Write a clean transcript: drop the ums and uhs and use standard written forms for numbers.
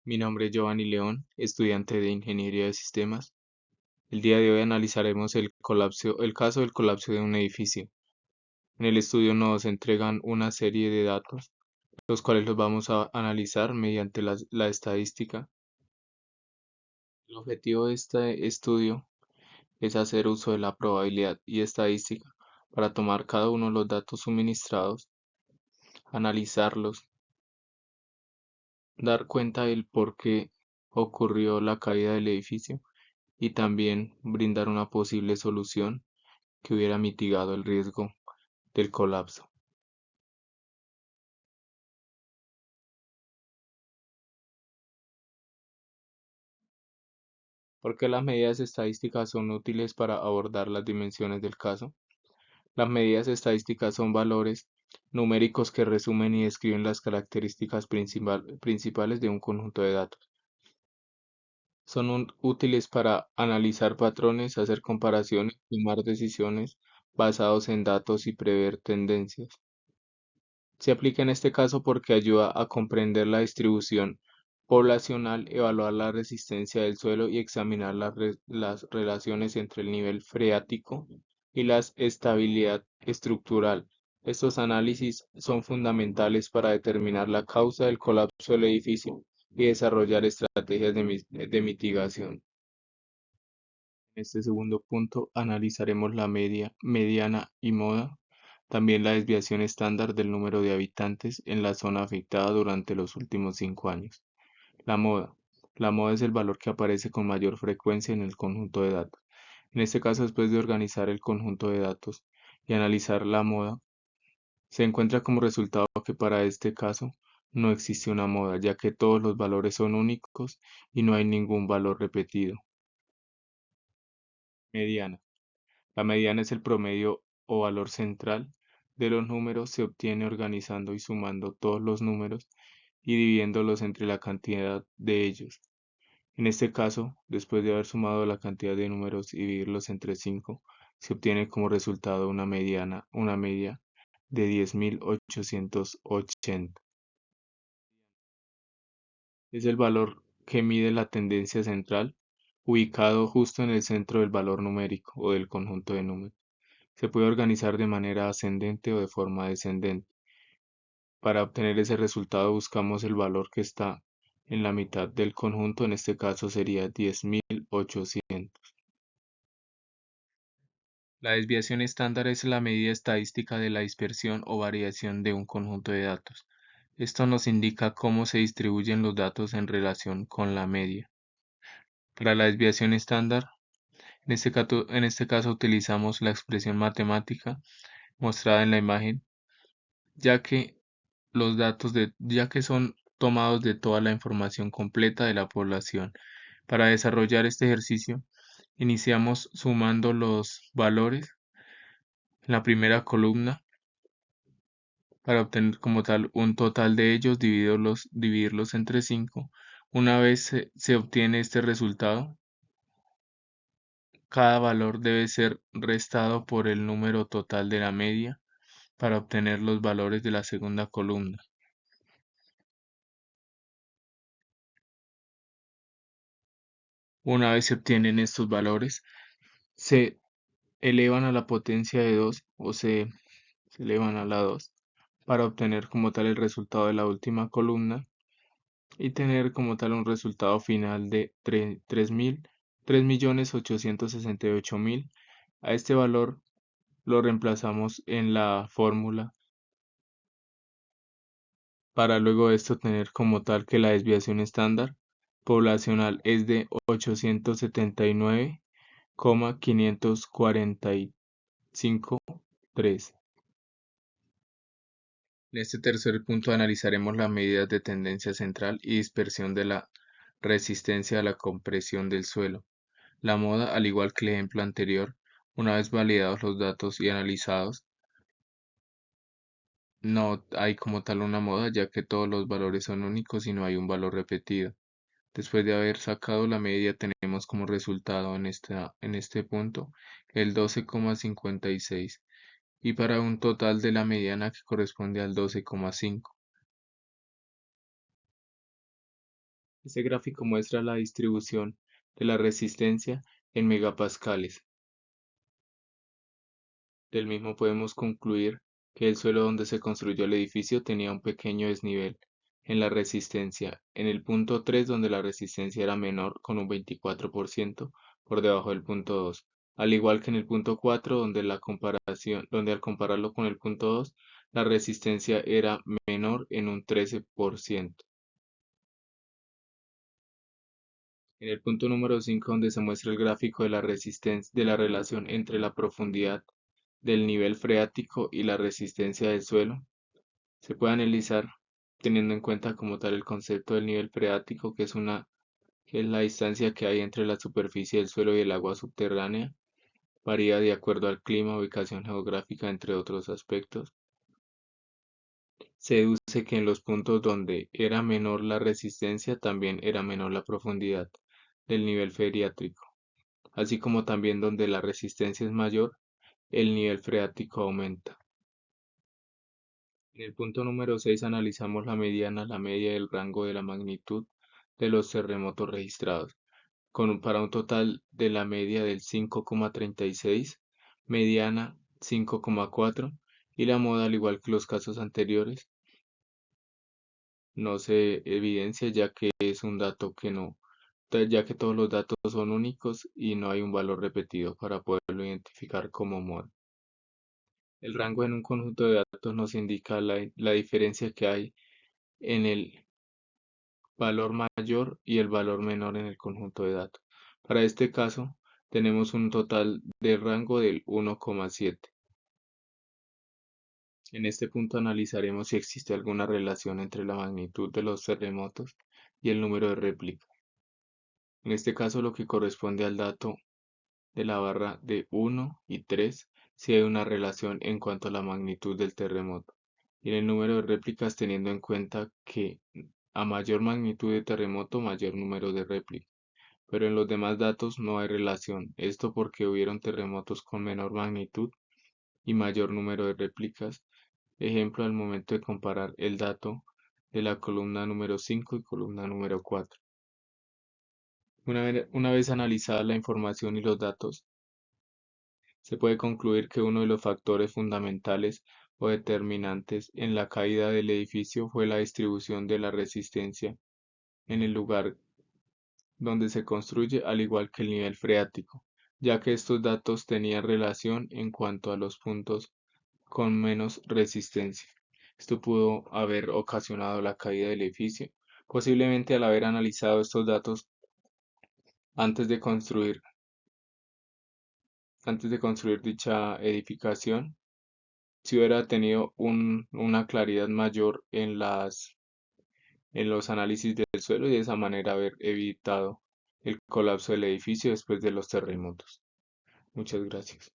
Mi nombre es Giovanni León, estudiante de Ingeniería de Sistemas. El día de hoy analizaremos el caso del colapso de un edificio. En el estudio nos entregan una serie de datos, los cuales los vamos a analizar mediante la estadística. El objetivo de este estudio es hacer uso de la probabilidad y estadística para tomar cada uno de los datos suministrados, analizarlos, dar cuenta del por qué ocurrió la caída del edificio y también brindar una posible solución que hubiera mitigado el riesgo del colapso. ¿Por qué las medidas estadísticas son útiles para abordar las dimensiones del caso? Las medidas estadísticas son valores numéricos que resumen y describen las características principales de un conjunto de datos. Son útiles para analizar patrones, hacer comparaciones, tomar decisiones basados en datos y prever tendencias. Se aplica en este caso porque ayuda a comprender la distribución poblacional, evaluar la resistencia del suelo y examinar las relaciones entre el nivel freático y la estabilidad estructural. Estos análisis son fundamentales para determinar la causa del colapso del edificio y desarrollar estrategias de mitigación. En este segundo punto analizaremos la media, mediana y moda, también la desviación estándar del número de habitantes en la zona afectada durante los últimos 5 años. La moda. La moda es el valor que aparece con mayor frecuencia en el conjunto de datos. En este caso, después de organizar el conjunto de datos y analizar la moda, se encuentra como resultado que para este caso no existe una moda, ya que todos los valores son únicos y no hay ningún valor repetido. Mediana. La mediana es el promedio o valor central de los números, se obtiene organizando y sumando todos los números y dividiéndolos entre la cantidad de ellos. En este caso, después de haber sumado la cantidad de números y dividirlos entre 5, se obtiene como resultado una media de 10.880. Es el valor que mide la tendencia central, ubicado justo en el centro del valor numérico o del conjunto de números. Se puede organizar de manera ascendente o de forma descendente. Para obtener ese resultado buscamos el valor que está en la mitad del conjunto, en este caso sería 10.800. La desviación estándar es la medida estadística de la dispersión o variación de un conjunto de datos. Esto nos indica cómo se distribuyen los datos en relación con la media. Para la desviación estándar, en este caso utilizamos la expresión matemática mostrada en la imagen, ya que ya que son tomados de toda la información completa de la población. Para desarrollar este ejercicio, iniciamos sumando los valores en la primera columna para obtener como tal un total de ellos, dividirlos entre 5. Una vez se obtiene este resultado, cada valor debe ser restado por el número total de la media para obtener los valores de la segunda columna. Una vez se obtienen estos valores, se elevan a la potencia de 2 o se elevan a la 2 para obtener como tal el resultado de la última columna y tener como tal un resultado final de 3.868.000. A este valor lo reemplazamos en la fórmula para luego de esto tener como tal que la desviación estándar poblacional es de 879,545,3. En este tercer punto analizaremos las medidas de tendencia central y dispersión de la resistencia a la compresión del suelo. La moda, al igual que el ejemplo anterior, una vez validados los datos y analizados, no hay como tal una moda, ya que todos los valores son únicos y no hay un valor repetido. Después de haber sacado la media, tenemos como resultado en este punto el 12,56 y para un total de la mediana que corresponde al 12,5. Este gráfico muestra la distribución de la resistencia en megapascales. Del mismo podemos concluir que el suelo donde se construyó el edificio tenía un pequeño desnivel en la resistencia, en el punto 3 donde la resistencia era menor con un 24% por debajo del punto 2, al igual que en el punto 4 donde al compararlo con el punto 2 la resistencia era menor en un 13%. En el punto número 5 donde se muestra el gráfico de la resistencia de la relación entre la profundidad del nivel freático y la resistencia del suelo, se puede analizar teniendo en cuenta como tal el concepto del nivel freático, que es la distancia que hay entre la superficie del suelo y el agua subterránea, varía de acuerdo al clima, ubicación geográfica, entre otros aspectos. Se deduce que en los puntos donde era menor la resistencia también era menor la profundidad del nivel freático, así como también donde la resistencia es mayor, el nivel freático aumenta. En el punto número 6 analizamos la mediana, la media y el rango de la magnitud de los terremotos registrados, para un total de la media del 5,36, mediana 5,4 y la moda, al igual que los casos anteriores, no se evidencia ya que es un dato que no, ya que todos los datos son únicos y no hay un valor repetido para poderlo identificar como moda. El rango en un conjunto de datos nos indica la diferencia que hay en el valor mayor y el valor menor en el conjunto de datos. Para este caso, tenemos un total de rango del 1,7. En este punto analizaremos si existe alguna relación entre la magnitud de los terremotos y el número de réplicas. En este caso, lo que corresponde al dato de la barra de 1 y 3, si hay una relación en cuanto a la magnitud del terremoto. Y en el número de réplicas, teniendo en cuenta que a mayor magnitud de terremoto, mayor número de réplicas. Pero en los demás datos no hay relación. Esto porque hubieron terremotos con menor magnitud y mayor número de réplicas. Ejemplo, al momento de comparar el dato de la columna número 5 y columna número 4. Una vez analizada la información y los datos, se puede concluir que uno de los factores fundamentales o determinantes en la caída del edificio fue la distribución de la resistencia en el lugar donde se construye, al igual que el nivel freático, ya que estos datos tenían relación en cuanto a los puntos con menos resistencia. Esto pudo haber ocasionado la caída del edificio, posiblemente al haber analizado estos datos antes de construir, antes de construir dicha edificación, si hubiera tenido una claridad mayor en los análisis del suelo y de esa manera haber evitado el colapso del edificio después de los terremotos. Muchas gracias.